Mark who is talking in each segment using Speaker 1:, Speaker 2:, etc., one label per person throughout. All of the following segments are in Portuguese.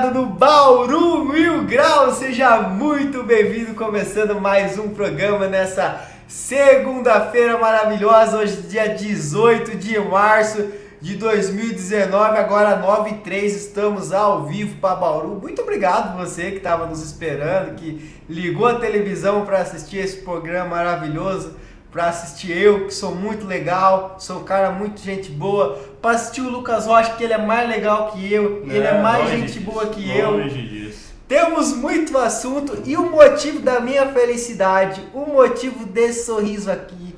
Speaker 1: ligado no Bauru Mil Grau, seja muito bem-vindo, começando mais um programa nessa segunda-feira maravilhosa, hoje dia 18 de março de 2019, agora 9h03, estamos ao vivo para Bauru. Muito obrigado você que estava nos esperando, que ligou a televisão para assistir esse programa maravilhoso, para assistir eu, que sou muito legal, sou um cara muito gente boa, para assistir o Lucas Rocha, que ele é mais legal que eu, ele é mais gente boa que eu. Temos muito assunto e o motivo da minha felicidade, o motivo desse sorriso aqui,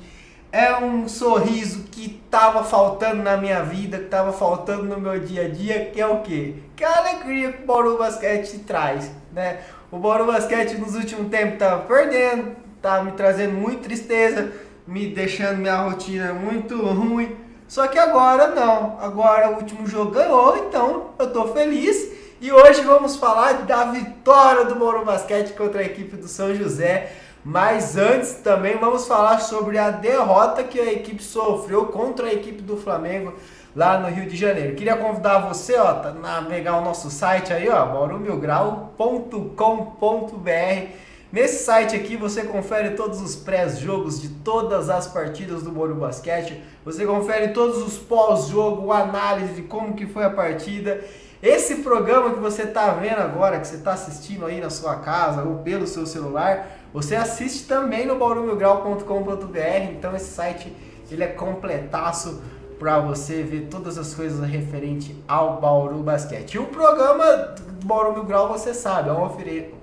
Speaker 1: é um sorriso que estava faltando na minha vida, que estava faltando no meu dia a dia, que é o quê? Que é a alegria que o Bauru Basquete traz, né? O Bauru Basquete nos últimos tempos estava perdendo, estava me trazendo muita tristeza, me deixando minha rotina muito ruim. Só que agora não, agora o último jogo ganhou, então eu tô feliz. E hoje vamos falar da vitória do Bauru Basquete contra a equipe do São José. Mas antes também vamos falar sobre a derrota que a equipe sofreu contra a equipe do Flamengo lá no Rio de Janeiro. Queria convidar você, a navegar o nosso site aí, baurumilgrau.com.br. Nesse site aqui você confere todos os pré-jogos de todas as partidas do Bauru Basquete. Você confere todos os pós-jogo, análise de como que foi a partida. Esse programa que você está vendo agora, que você está assistindo aí na sua casa ou pelo seu celular, você assiste também no baurumilgrau.com.br. Então esse site ele é completaço para você ver todas as coisas referente ao Bauru Basquete. E o programa do Bauru Mil Grau, você sabe, é um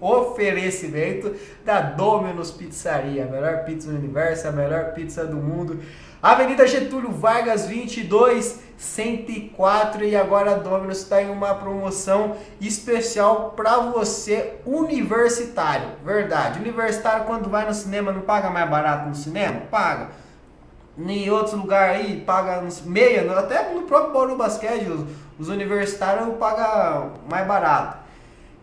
Speaker 1: oferecimento da Domino's Pizzaria, a melhor pizza do universo, a melhor pizza do mundo. Avenida Getúlio Vargas, 22.104, e agora a Domino's está em uma promoção especial para você universitário. Verdade, universitário quando vai no cinema não paga mais barato no cinema? Paga. Em outros lugares aí, paga meia, até no próprio Bauru Basquete, os universitários pagam mais barato.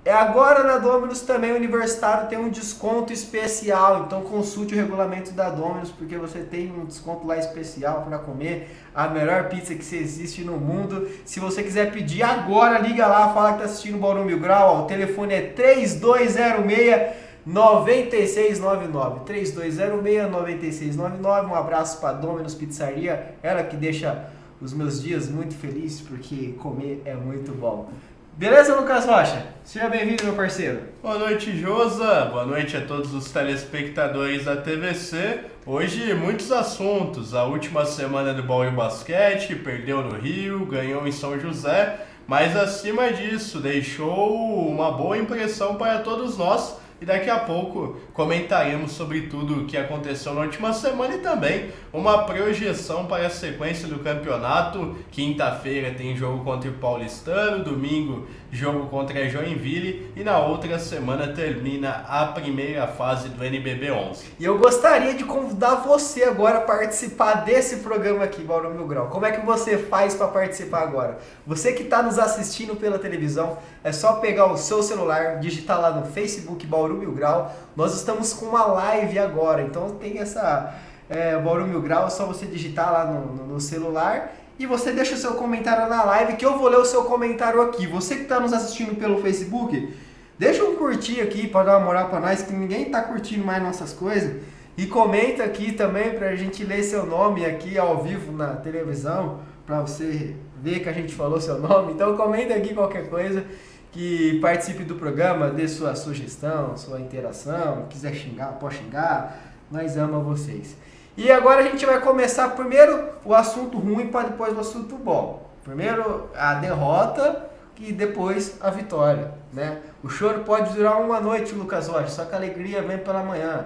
Speaker 1: Agora na Domino's também o universitário tem um desconto especial, então consulte o regulamento da Domino's, porque você tem um desconto lá especial para comer a melhor pizza que existe no mundo. Se você quiser pedir agora, liga lá, fala que está assistindo o Bauru Mil Grau, o telefone é 3206-9699, 3206-9699. Um abraço para Domino's Pizzaria, ela que deixa os meus dias muito felizes, porque comer é muito bom. Beleza, Lucas Rocha? Seja bem-vindo, meu parceiro.
Speaker 2: Boa noite, Josa. Boa noite a todos os telespectadores da TVC. Hoje, muitos assuntos. A última semana do Bauru Basquete, perdeu no Rio, ganhou em São José, mas acima disso, deixou uma boa impressão para todos nós. E daqui a pouco comentaremos sobre tudo o que aconteceu na última semana e também uma projeção para a sequência do campeonato. Quinta-feira tem jogo contra o Paulistano, domingo jogo contra a Joinville e na outra semana termina a primeira fase do NBB 11.
Speaker 1: E eu gostaria de convidar você agora a participar desse programa aqui, Bauru Mil Grau. Como é que você faz para participar agora? Você que está nos assistindo pela televisão, é só pegar o seu celular, digitar lá no Facebook Bauru Mil Grau. Nós estamos com uma live agora, então tem essa Bauru Mil Grau, é só você digitar lá no celular e você deixa o seu comentário na live que eu vou ler o seu comentário aqui. Você que está nos assistindo pelo Facebook, deixa um curtir aqui para dar uma moral para nós, que ninguém está curtindo mais nossas coisas. E comenta aqui também para a gente ler seu nome aqui ao vivo na televisão, para você ver que a gente falou seu nome. Então comenta aqui qualquer coisa, que participe do programa, dê sua sugestão, sua interação. Quiser xingar, pode xingar, nós amamos vocês. E agora a gente vai começar primeiro o assunto ruim para depois o assunto bom. Primeiro a derrota e depois a vitória, né? O choro pode durar uma noite, Lucas Rocha, só que a alegria vem pela manhã.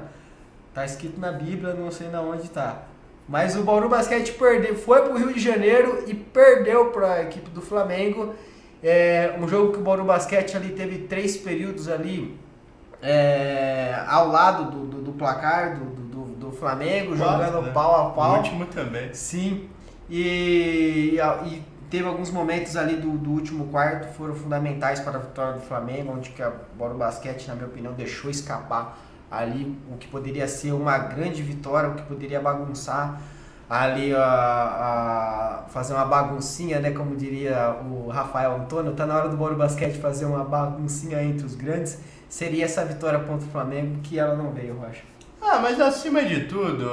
Speaker 1: Tá escrito na Bíblia, não sei na onde tá. Mas o Bauru Basquete foi pro Rio de Janeiro e perdeu para a equipe do Flamengo. Um jogo que o Bauru Basquete ali teve 3 períodos ali ao lado do placar do Flamengo, jogando, né? Pau a pau.
Speaker 2: O último também.
Speaker 1: Sim. E teve alguns momentos ali do último quarto que foram fundamentais para a vitória do Flamengo, onde que a Bauru Basquete, na minha opinião, deixou escapar ali o que poderia ser uma grande vitória, o que poderia bagunçar ali a fazer uma baguncinha, né, como diria o Rafael Antônio, tá na hora do Bauru Basquete fazer uma baguncinha entre os grandes, seria essa vitória contra o Flamengo, que ela não veio, eu acho.
Speaker 2: Mas acima de tudo,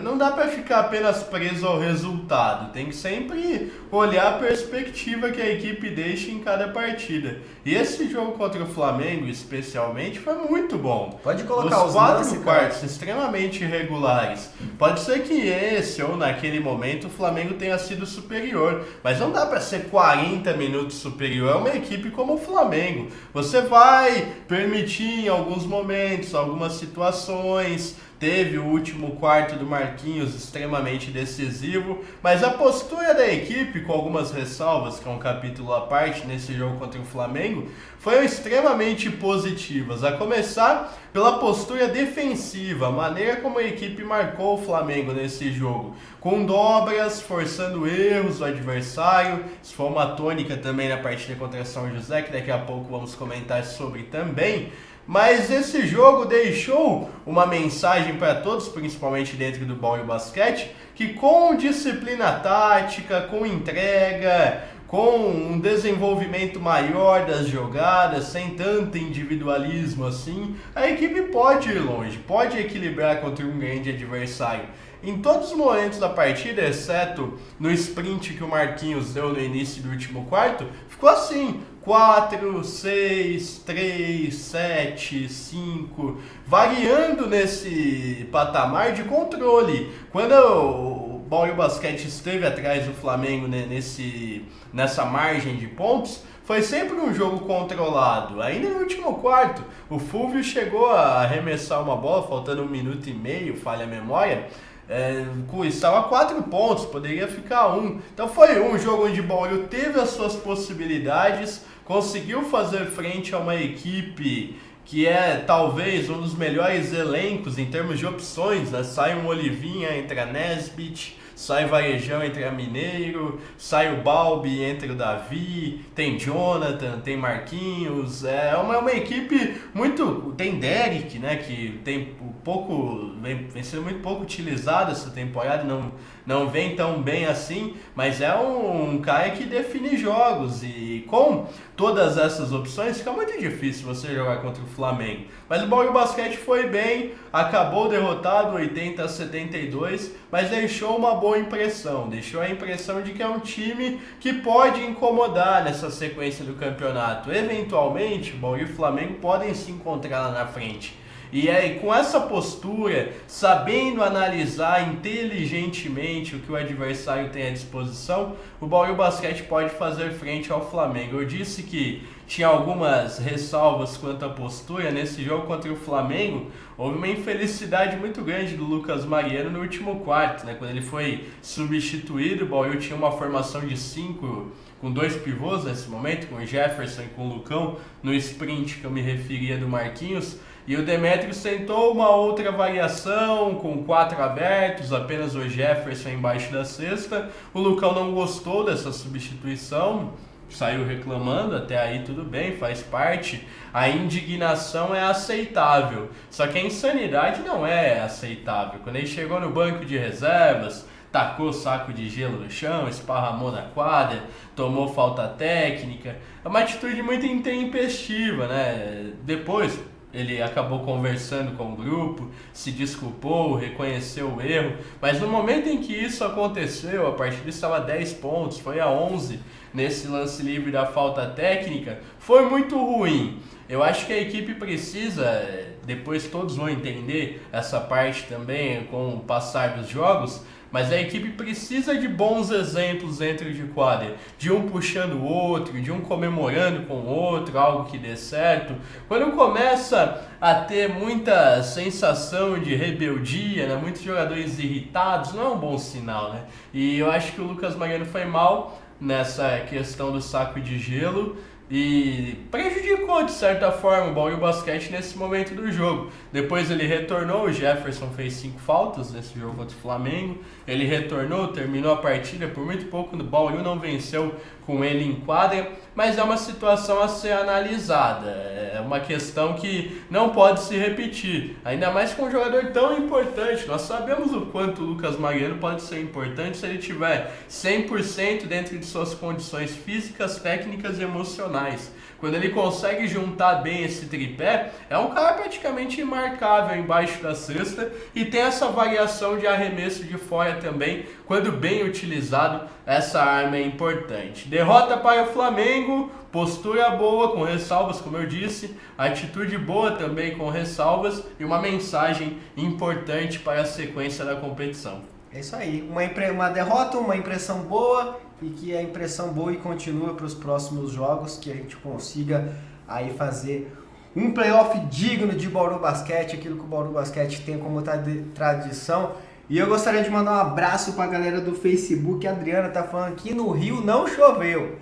Speaker 2: não dá pra ficar apenas preso ao resultado. Tem que sempre olhar a perspectiva que a equipe deixa em cada partida. E esse jogo contra o Flamengo, especialmente, foi muito bom.
Speaker 1: Pode colocar os
Speaker 2: 4 quartos extremamente irregulares. Pode ser que esse ou naquele momento o Flamengo tenha sido superior, mas não dá pra ser 40 minutos superior a uma equipe como o Flamengo. Você vai permitir em alguns momentos, algumas situações. Teve o último quarto do Marquinhos extremamente decisivo, mas a postura da equipe, com algumas ressalvas, que é um capítulo à parte nesse jogo contra o Flamengo, foram extremamente positivas, a começar pela postura defensiva, a maneira como a equipe marcou o Flamengo nesse jogo, com dobras, forçando erros do adversário. Isso foi uma tônica também na partida contra São José, que daqui a pouco vamos comentar sobre também. Mas esse jogo deixou uma mensagem para todos, principalmente dentro do Bauru Basquete, que com disciplina tática, com entrega, com um desenvolvimento maior das jogadas, sem tanto individualismo assim, a equipe pode ir longe, pode equilibrar contra um grande adversário. Em todos os momentos da partida, exceto no sprint que o Marquinhos deu no início do último quarto, ficou assim: 4, 6, 3, 7, 5, variando nesse patamar de controle. Quando o Bauru Basquete esteve atrás do Flamengo nessa margem de pontos, foi sempre um jogo controlado. Ainda no último quarto, o Fúvio chegou a arremessar uma bola, faltando 1 minuto e meio, falha a memória, estava a 4 pontos, poderia ficar 1. Então foi um jogo onde o Bauru teve as suas possibilidades, conseguiu fazer frente a uma equipe que é talvez um dos melhores elencos em termos de opções, né? Sai um Olivinha, entra Nesbit, sai Varejão, entra Mineiro, sai o Balbi, entra o Davi, tem Jonathan, tem Marquinhos, é uma equipe muito... Tem Derek, né, que tem vem sendo muito pouco utilizado essa temporada, não vem tão bem assim, mas é um cara que define jogos, e com todas essas opções fica muito difícil você jogar contra o Flamengo. Mas o Bauru Basquete foi bem, acabou derrotado 80-72, mas deixou uma boa impressão, deixou a impressão de que é um time que pode incomodar nessa sequência do campeonato. Eventualmente, o Bauru e o Flamengo podem se encontrar lá na frente. E aí, com essa postura, sabendo analisar inteligentemente o que o adversário tem à disposição, o Bauru Basquete pode fazer frente ao Flamengo. Eu disse que tinha algumas ressalvas quanto à postura. Nesse jogo contra o Flamengo, houve uma infelicidade muito grande do Lucas Mariano no último quarto, né? Quando ele foi substituído, o Bauru tinha uma formação de 5 com 2 pivôs nesse momento, com o Jefferson e com o Lucão, no sprint que eu me referia do Marquinhos. E o Demetrius tentou uma outra variação, com 4 abertos, apenas o Jefferson embaixo da cesta. O Lucão não gostou dessa substituição, saiu reclamando, até aí tudo bem, faz parte. A indignação é aceitável, só que a insanidade não é aceitável. Quando ele chegou no banco de reservas, tacou saco de gelo no chão, esparramou na quadra, tomou falta técnica. É uma atitude muito intempestiva, né? Depois ele acabou conversando com o grupo, se desculpou, reconheceu o erro, mas no momento em que isso aconteceu, a partida estava a 10 pontos, foi a 11 nesse lance livre da falta técnica, foi muito ruim. Eu acho que a equipe precisa, depois todos vão entender essa parte também com o passar dos jogos, mas a equipe precisa de bons exemplos dentro de quadra, de um puxando o outro, de um comemorando com o outro, algo que dê certo. Quando começa a ter muita sensação de rebeldia, né? Muitos jogadores irritados, não é um bom sinal, né? E eu acho que o Lucas Mariano foi mal nessa questão do saco de gelo e prejudicou de certa forma o Bauru Basquete nesse momento do jogo. Depois ele retornou, o Jefferson fez 5 faltas nesse jogo contra o Flamengo, ele retornou, terminou a partida, por muito pouco o Bauru não venceu com ele em quadra, mas é uma situação a ser analisada, é uma questão que não pode se repetir, ainda mais com um jogador tão importante. Nós sabemos o quanto o Lucas Mariano pode ser importante se ele tiver 100% dentro de suas condições físicas, técnicas e emocionais. Quando ele consegue juntar bem esse tripé, é um cara praticamente imarcável embaixo da cesta e tem essa variação de arremesso de fora também. Quando bem utilizado, essa arma é importante. Derrota para o Flamengo, postura boa com ressalvas, como eu disse, atitude boa também com ressalvas e uma mensagem importante para a sequência da competição.
Speaker 1: É isso aí, uma derrota, uma impressão boa e que a impressão boa e continua para os próximos jogos, que a gente consiga aí fazer um playoff digno de Bauru Basquete, aquilo que o Bauru Basquete tem como tradição. E eu gostaria de mandar um abraço para a galera do Facebook. A Adriana tá falando que no Rio não choveu.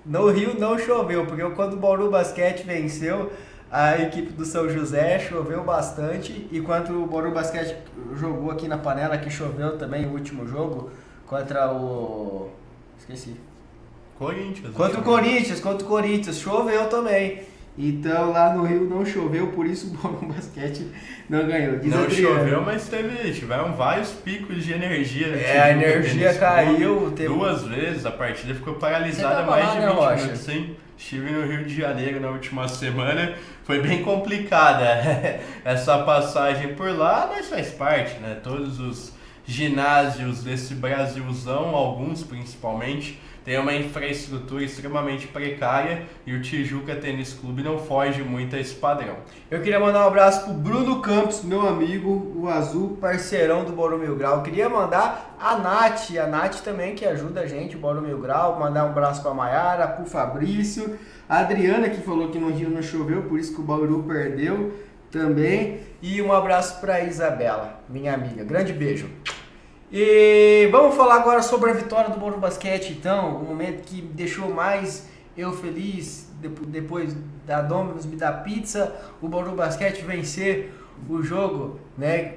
Speaker 1: No Rio não choveu, porque quando o Bauru Basquete venceu a equipe do São José, choveu bastante. E quando o Bauru Basquete jogou aqui na Panela, que choveu também o último jogo, contra o... esqueci.
Speaker 2: Corinthians.
Speaker 1: Contra o Corinthians, choveu também. Então lá no Rio não choveu, por isso o Bauru Basquete não ganhou.
Speaker 2: Não choveu, mas tiveram vários picos de energia.
Speaker 1: A energia caiu.
Speaker 2: Duas vezes, a partida ficou paralisada mais de 20 minutos. Sim, estive no Rio de Janeiro na última semana, foi bem complicada essa passagem por lá, mas faz parte, né? Todos os ginásios desse Brasilzão, alguns principalmente, tem uma infraestrutura extremamente precária e o Tijuca Tênis Clube não foge muito a esse padrão.
Speaker 1: Eu queria mandar um abraço pro Bruno Campos, meu amigo, o Azul, parceirão do Bauru Mil Grau. Eu queria mandar a Nath também, que ajuda a gente, o Bauru Mil Grau, mandar um abraço pra Maiara, pro Fabrício, a Adriana, que falou que no Rio não choveu, por isso que o Bauru perdeu também, e um abraço pra Isabela, minha amiga. Grande beijo. E vamos falar agora sobre a vitória do Bauru Basquete, então, um momento que deixou mais eu feliz, depois da Domino's me dar pizza, o Bauru Basquete vencer o jogo, né?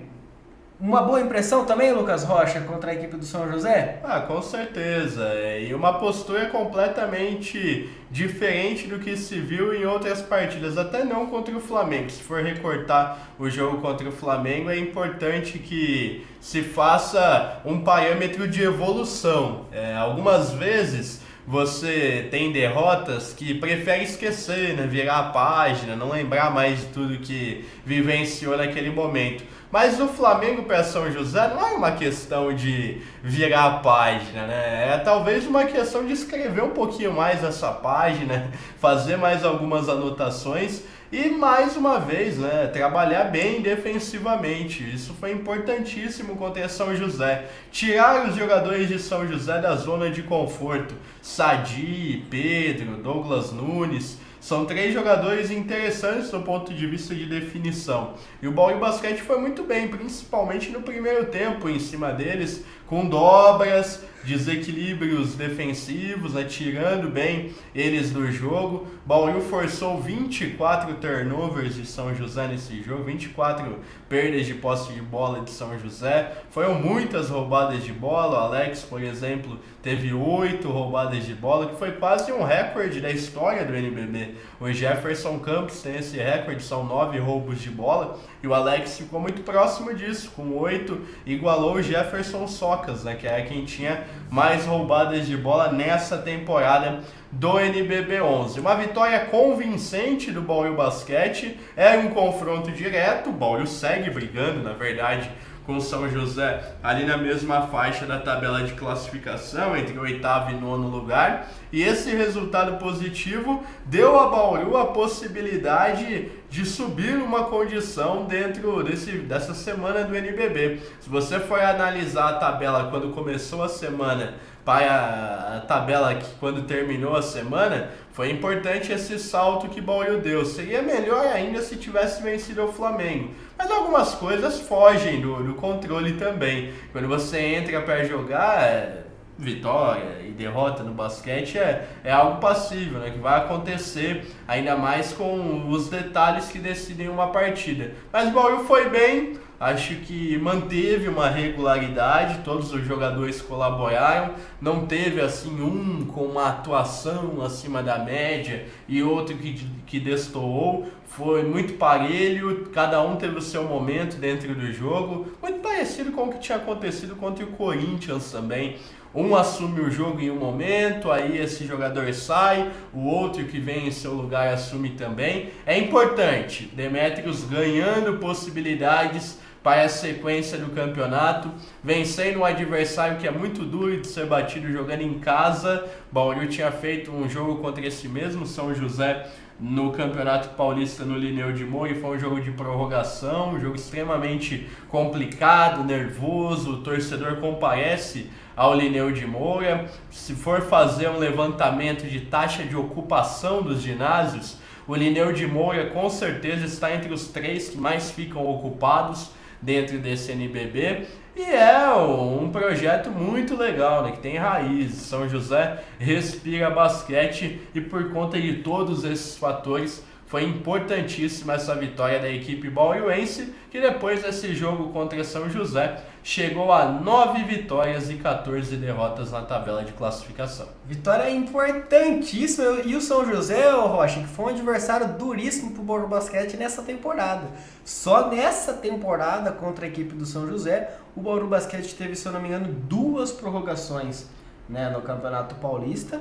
Speaker 1: Uma boa impressão também, Lucas Rocha, contra a equipe do São José?
Speaker 2: Com certeza, e uma postura completamente diferente do que se viu em outras partidas, até não contra o Flamengo. Se for recortar o jogo contra o Flamengo, é importante que se faça um parâmetro de evolução. Algumas vezes você tem derrotas que prefere esquecer, né? Virar a página, não lembrar mais de tudo que vivenciou naquele momento. Mas o Flamengo para São José não é uma questão de virar a página, né? É talvez uma questão de escrever um pouquinho mais essa página, fazer mais algumas anotações e mais uma vez, né, trabalhar bem defensivamente. Isso foi importantíssimo contra São José. Tirar os jogadores de São José da zona de conforto. Sadi, Pedro, Douglas Nunes. São 3 jogadores interessantes do ponto de vista de definição. E o Bauru Basquete foi muito bem, principalmente no primeiro tempo, em cima deles, com dobras, desequilíbrios defensivos, né, tirando bem eles do jogo. Bauru forçou 24 turnovers de São José nesse jogo, 24 perdas de posse de bola de São José. Foram muitas roubadas de bola. O Alex, por exemplo, teve 8 roubadas de bola, que foi quase um recorde da história do NBB. O Jefferson Campos tem esse recorde, são 9 roubos de bola, e o Alex ficou muito próximo disso, com 8, igualou o Jefferson Socas, né, que é quem tinha mais roubadas de bola nessa temporada do NBB 11. Uma vitória convincente do Bauru Basquete, era um confronto direto, o Bauru segue brigando, na verdade, com o São José ali na mesma faixa da tabela de classificação, entre o 8º e 9º lugar, e esse resultado positivo deu a Bauru a possibilidade de subir uma condição dentro dessa semana do NBB. Se você for analisar a tabela quando começou a semana para a tabela que quando terminou a semana, foi importante esse salto que Bauru deu. Seria melhor ainda se tivesse vencido o Flamengo. Mas algumas coisas fogem do controle também. Quando você entra para jogar, vitória e derrota no basquete é algo passível, né? Que vai acontecer, ainda mais com os detalhes que decidem uma partida. Mas o Bauru foi bem, acho que manteve uma regularidade, todos os jogadores colaboraram, não teve assim um com uma atuação acima da média e outro que destoou, foi muito parelho, cada um teve o seu momento dentro do jogo, muito parecido com o que tinha acontecido contra o Corinthians também. Um assume o jogo em um momento, aí esse jogador sai, o outro que vem em seu lugar assume também. É importante, Demetrios ganhando possibilidades para a sequência do campeonato, vencendo um adversário que é muito duro de ser batido jogando em casa. Bauru tinha feito um jogo contra esse mesmo São José no Campeonato Paulista no Lineu de Moura, e foi um jogo de prorrogação, um jogo extremamente complicado, nervoso, o torcedor comparece ao Lineu de Moura. Se for fazer um levantamento de taxa de ocupação dos ginásios, o Lineu de Moura com certeza está entre os 3 que mais ficam ocupados dentro desse NBB, e é um projeto muito legal, né, que tem raízes. São José respira basquete e por conta de todos esses fatores foi importantíssima essa vitória da equipe bauruense, que depois desse jogo contra São José chegou a 9 vitórias e 14 derrotas na tabela de classificação.
Speaker 1: Vitória importantíssima, e o São José, Rocha, que foi um adversário duríssimo para o Bauru Basquete nessa temporada. Só nessa temporada contra a equipe do São José, o Bauru Basquete teve, se eu não me engano, 2 prorrogações, né, no Campeonato Paulista.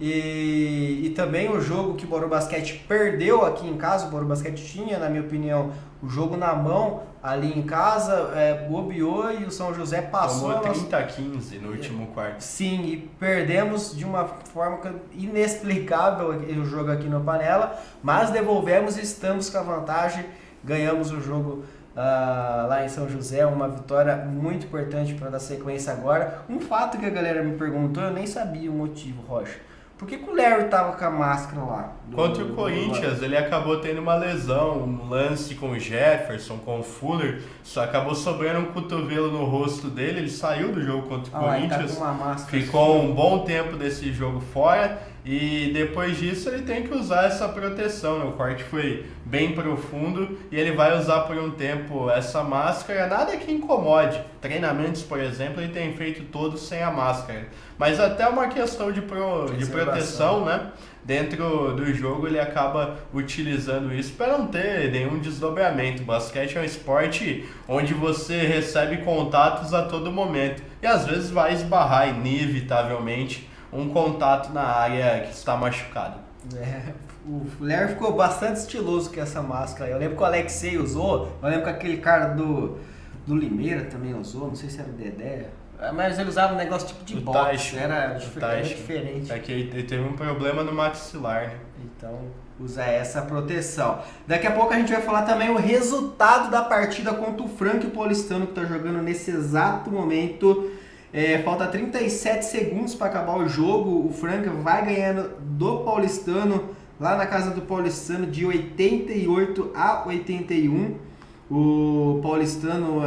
Speaker 1: E também o jogo que o Bauru Basquete perdeu aqui em casa. O Bauru Basquete tinha, na minha opinião, o jogo na mão ali em casa, bobeou e o São José passou.
Speaker 2: Tomou 30-15 no último quarto.
Speaker 1: Sim, e perdemos de uma forma inexplicável o jogo aqui no Panela, mas devolvemos e estamos com a vantagem, ganhamos o jogo lá em São José, uma vitória muito importante para dar sequência agora. Um fato que a galera me perguntou, eu nem sabia o motivo, Rocha. Por que o Larry tava com a máscara lá?
Speaker 2: Contra o Corinthians, ele acabou tendo uma lesão, um lance com o Jefferson, com o Fuller, só acabou sobrando um cotovelo no rosto dele, ele saiu do jogo contra o Corinthians,
Speaker 1: tá com uma máscara,
Speaker 2: ficou um bom tempo desse jogo fora, e depois disso ele tem que usar essa proteção, né? O corte foi bem profundo e ele vai usar por um tempo essa máscara, nada que incomode. Treinamentos, por exemplo, ele tem feito todos sem a máscara, mas até uma questão de proteção, né? Dentro do jogo ele acaba utilizando isso para não ter nenhum desdobramento. O basquete é um esporte onde você recebe contatos a todo momento e às vezes vai esbarrar inevitavelmente um contato na área que está machucada.
Speaker 1: O Larry ficou bastante estiloso com essa máscara. Eu lembro que o Alexei usou, eu lembro que aquele cara do Limeira também usou, não sei se era o Dedé. Mas ele usava um negócio tipo de boxe, era diferente.
Speaker 2: É que ele teve um problema no maxilar, né?
Speaker 1: Então, usa essa proteção. Daqui a pouco a gente vai falar também o resultado da partida contra o Franca Paulistano, que está jogando nesse exato momento. Falta 37 segundos para acabar o jogo. O Franca vai ganhando do Paulistano, lá na casa do Paulistano, de 88-81. O Paulistano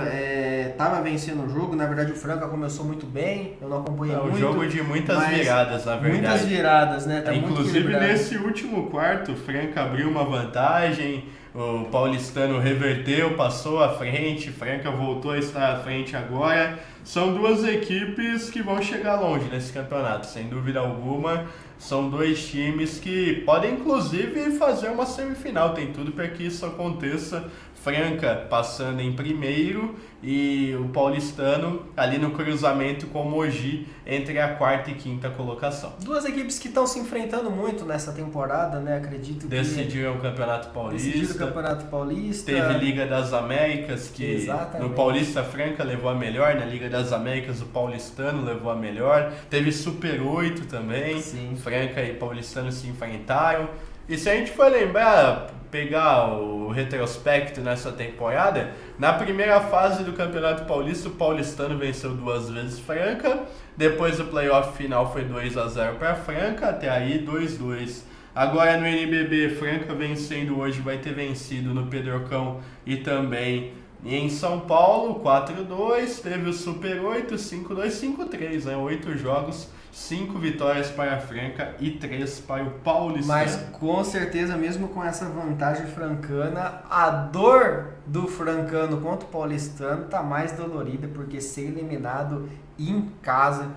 Speaker 1: estava vencendo o jogo. Na verdade, o Franca começou muito bem. Eu não acompanhei muito.
Speaker 2: Um jogo de muitas viradas, na verdade.
Speaker 1: Muitas viradas, né? Tá
Speaker 2: inclusive, nesse último quarto, o Franca abriu uma vantagem. O Paulistano reverteu, passou à frente. Franca voltou a estar à frente agora. São 2 equipes que vão chegar longe nesse campeonato, sem dúvida alguma. São 2 times que podem, inclusive, fazer uma semifinal. Tem tudo para que isso aconteça. Franca passando em primeiro e o Paulistano ali no cruzamento com o Mogi entre a 4ª e 5ª colocação.
Speaker 1: 2 equipes que estão se enfrentando muito nessa temporada, né? Acredito que
Speaker 2: decidiram o Campeonato Paulista.
Speaker 1: Decidiram o Campeonato Paulista.
Speaker 2: Teve Liga das Américas, que
Speaker 1: exatamente.
Speaker 2: No Paulista a Franca levou a melhor, na Liga das Américas o Paulistano levou a melhor. Teve Super 8 também.
Speaker 1: Sim.
Speaker 2: Franca e Paulistano se enfrentaram. E se a gente for lembrar, pegar o retrospecto nessa temporada, na primeira fase do Campeonato Paulista, o Paulistano venceu 2 vezes Franca, depois o playoff final foi 2-0 para Franca, até aí 2-2. Agora no NBB, Franca vencendo hoje, vai ter vencido no Pedrocão e também E em São Paulo, 4-2, teve o Super 8, 5-2, 5-3, né? 8 jogos, 5 vitórias para a Franca e 3 para o Paulistano.
Speaker 1: Mas com certeza, mesmo com essa vantagem francana, a dor do francano contra o paulistano tá mais dolorida, porque ser eliminado em casa,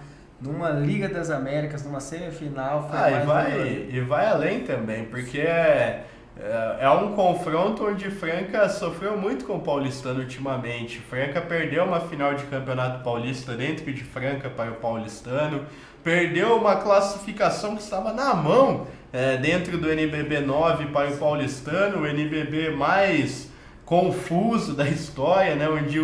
Speaker 1: numa Liga das Américas, numa semifinal, foi mais dolorido.
Speaker 2: E vai além também, porque é um confronto onde Franca sofreu muito com o paulistano ultimamente. Franca perdeu uma final de campeonato paulista dentro de Franca para o paulistano, perdeu uma classificação que estava na mão dentro do NBB 9 para o paulistano, o NBB mais confuso da história, né? Onde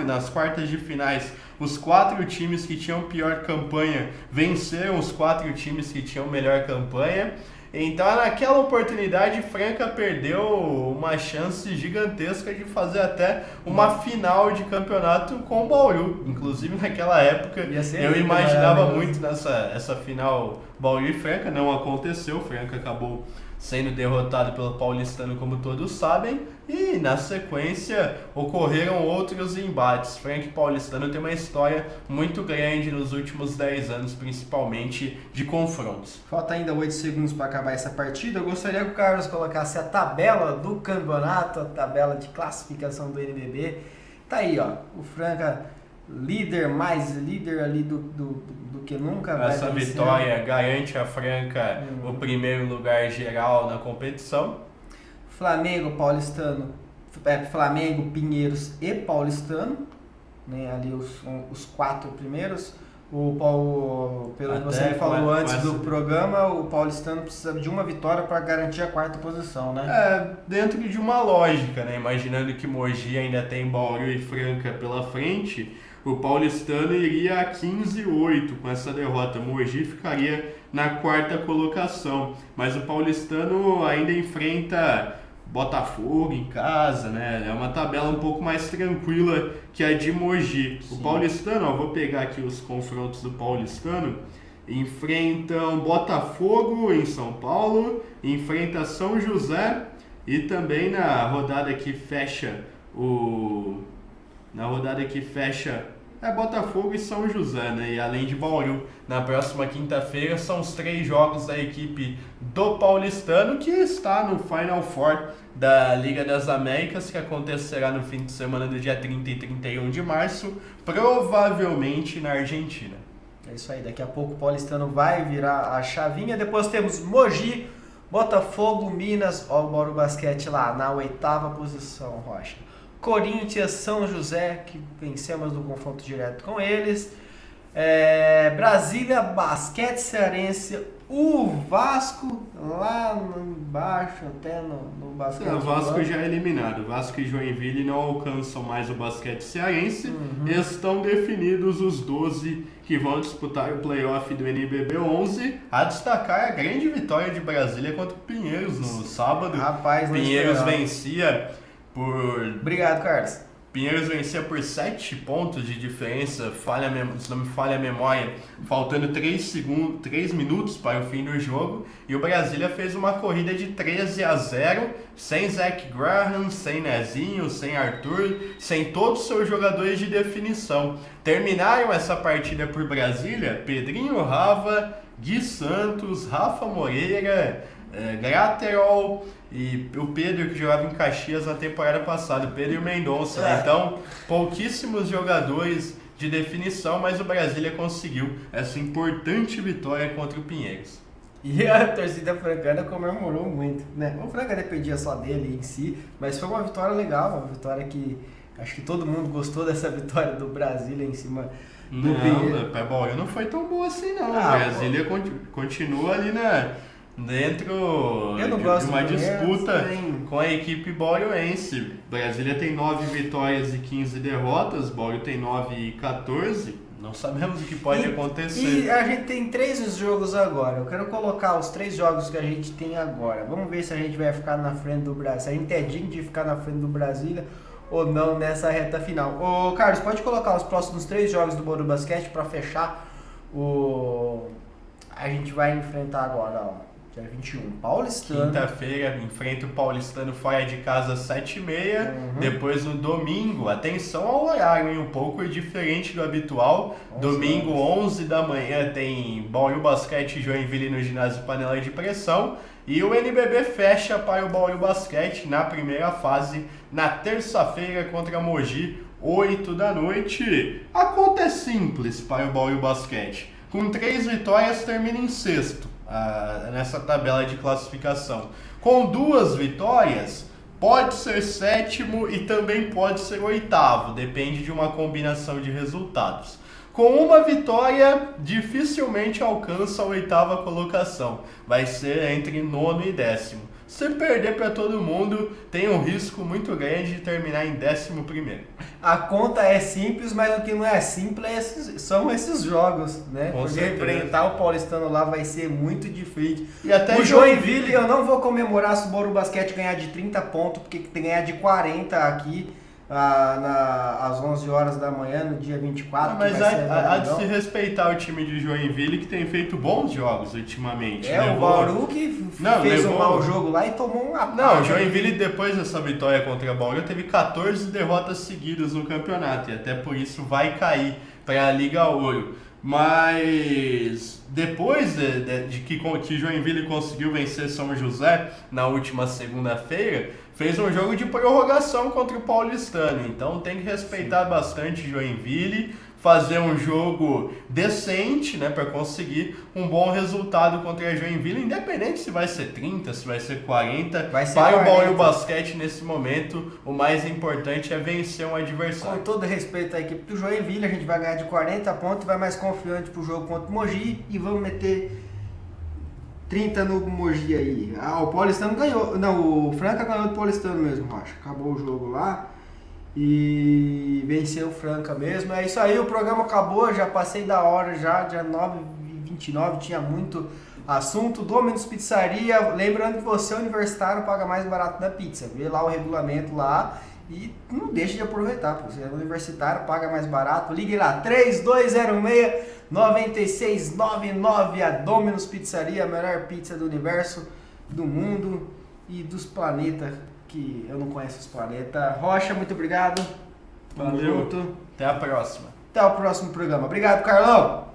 Speaker 2: nas quartas de finais, os 4 times que tinham pior campanha venceram os 4 times que tinham melhor campanha. Então, naquela oportunidade, Franca perdeu uma chance gigantesca de fazer até uma final de campeonato com o Bauru. Inclusive, naquela época, eu imaginava muito essa final Bauru e Franca. Não aconteceu, Franca acabou sendo derrotado pelo paulistano, como todos sabem, e na sequência ocorreram outros embates. Franca e paulistano tem uma história muito grande nos últimos 10 anos, principalmente de confrontos.
Speaker 1: Falta ainda 8 segundos para acabar essa partida. Eu gostaria que o Carlos colocasse a tabela do campeonato, a tabela de classificação do NBB. Tá aí, ó, o Franca mais líder ali do que nunca.
Speaker 2: Essa vitória garante a Franca o primeiro lugar geral na competição.
Speaker 1: Flamengo, Paulistano, Flamengo, Pinheiros e Paulistano, né, ali os 4 primeiros. Pelo que você falou antes do programa, o paulistano precisa de uma vitória para garantir a 4ª posição, né?
Speaker 2: Dentro de uma lógica, né? Imaginando que Mogi ainda tem Bauru e Franca pela frente, o paulistano iria a 15-8 com essa derrota. Mogi ficaria na 4ª colocação, mas o paulistano ainda enfrenta Botafogo em casa, né? É uma tabela um pouco mais tranquila que a de Mogi. Sim. O paulistano, vou pegar aqui os confrontos do paulistano, enfrentam Botafogo em São Paulo, enfrenta São José e também na rodada que fecha Botafogo e São José, né? E além de Bauru, na próxima quinta-feira são os 3 jogos da equipe do paulistano, que está no Final Four da Liga das Américas, que acontecerá no fim de semana do dia 30 e 31 de março, provavelmente na Argentina.
Speaker 1: É isso aí, daqui a pouco o paulistano vai virar a chavinha. Depois temos Mogi, Botafogo, Minas, ó, o Bauru Basquete lá na 8ª posição, Rocha. Corinthians, São José, que vencemos no confronto direto com eles. Brasília, Basquete Cearense, o Vasco lá embaixo, até no basquete.
Speaker 2: O Vasco já é eliminado. Vasco e Joinville não alcançam mais o Basquete Cearense. Estão definidos os 12 que vão disputar o playoff do NBB 11. A destacar a grande vitória de Brasília contra o Pinheiros no sábado.
Speaker 1: Rapaz,
Speaker 2: Pinheiros vencia
Speaker 1: Obrigado, Carlos.
Speaker 2: Pinheiros vencia por 7 pontos de diferença, se não me falha a memória, faltando 3 minutos para o fim do jogo, e o Brasília fez uma corrida de 13-0, sem Zach Graham, sem Nezinho, sem Arthur, sem todos os seus jogadores de definição. Terminaram essa partida por Brasília, Pedrinho Rava, Gui Santos, Rafa Moreira, Graterol e o Pedro, que jogava em Caxias na temporada passada, o Pedro Mendonça. Então, pouquíssimos jogadores de definição, mas o Brasília conseguiu essa importante vitória contra o Pinheiros.
Speaker 1: E a torcida francana comemorou muito, né? O Franca dependia só dele em si, mas foi uma vitória legal, uma vitória que acho que todo mundo gostou dessa vitória do Brasília em cima do Pinheiros.
Speaker 2: Bom, não foi tão boa assim não. O Brasília continua ali dentro de uma disputa com a equipe bauruense. Brasília tem 9 vitórias e 15 derrotas, Bauru tem 9 e 14. Não sabemos o que pode acontecer.
Speaker 1: E a gente tem 3 jogos agora. Eu quero colocar os 3 jogos que a gente tem agora. Vamos ver se a gente vai ficar na frente do Brasília. Se a gente é digno de ficar na frente do Brasília ou não nessa reta final. Ô Carlos, pode colocar os próximos 3 jogos do Bauru Basquete para fechar a gente vai enfrentar agora, ó. Dia 21, Paulistano.
Speaker 2: Quinta-feira, enfrenta o Paulistano fora de casa às 7h30. Depois no domingo, atenção ao horário, hein? Um pouco diferente do habitual. Domingo, 11 da manhã, tem Bauru Basquete e Joinville no ginásio Panela de Pressão. E o NBB fecha para o Bauru Basquete na primeira fase, na terça-feira contra Mogi, 8 da noite. A conta é simples para o Bauru Basquete. Com 3 vitórias, termina em sexto nessa tabela de classificação. Com 2 vitórias, pode ser sétimo e também pode ser oitavo, depende de uma combinação de resultados. Com 1 vitória, dificilmente alcança a 8ª colocação, vai ser entre 9º e 10º. Se perder para todo mundo, tem um risco muito grande de terminar em 11º.
Speaker 1: A conta é simples, mas o que não é simples são esses jogos, né?
Speaker 2: Com
Speaker 1: Porque
Speaker 2: certeza.
Speaker 1: enfrentar o Paulistano lá vai ser muito difícil.
Speaker 2: E até
Speaker 1: O Joinville, eu não vou comemorar se o Bauru Basquete ganhar de 30 pontos, porque tem que ganhar de 40 aqui às 11 horas da manhã, no dia 24.
Speaker 2: Mas há de se respeitar o time de Joinville, que tem feito bons jogos ultimamente.
Speaker 1: O Bauru que fez um mau jogo lá e tomou uma
Speaker 2: Não, o Joinville, depois dessa vitória contra a Bauru, teve 14 derrotas seguidas no campeonato, e até por isso vai cair para a Liga Ouro. Mas depois de que Joinville conseguiu vencer São José na última segunda-feira, fez um jogo de prorrogação contra o Paulistano. Então tem que respeitar bastante Joinville, fazer um jogo decente, né, para conseguir um bom resultado contra a Joinville, independente se vai ser 30, se vai ser 40. Para o Bauru Basquete, nesse momento, o mais importante é vencer um adversário.
Speaker 1: Com todo respeito à equipe do Joinville, a gente vai ganhar de 40 pontos, vai mais confiante pro jogo contra o Mogi e vamos meter 30 no Mogi aí. O Paulistano ganhou, não, o Franca ganhou do Paulistano mesmo, acho. Acabou o jogo lá e venceu o Franca mesmo. É isso aí, o programa acabou, já passei da hora já, dia 9h29, tinha muito assunto. Domino's Pizzaria, lembrando que você, universitário, paga mais barato na pizza. Vê lá o regulamento lá e não deixe de aproveitar, porque você é universitário, paga mais barato. Ligue lá, 3206-9699, a Domino's Pizzaria, a melhor pizza do universo, do mundo e dos planetas, que eu não conheço os planetas. Rocha, muito obrigado.
Speaker 2: Valeu. Até a próxima.
Speaker 1: Até o próximo programa. Obrigado, Carlão.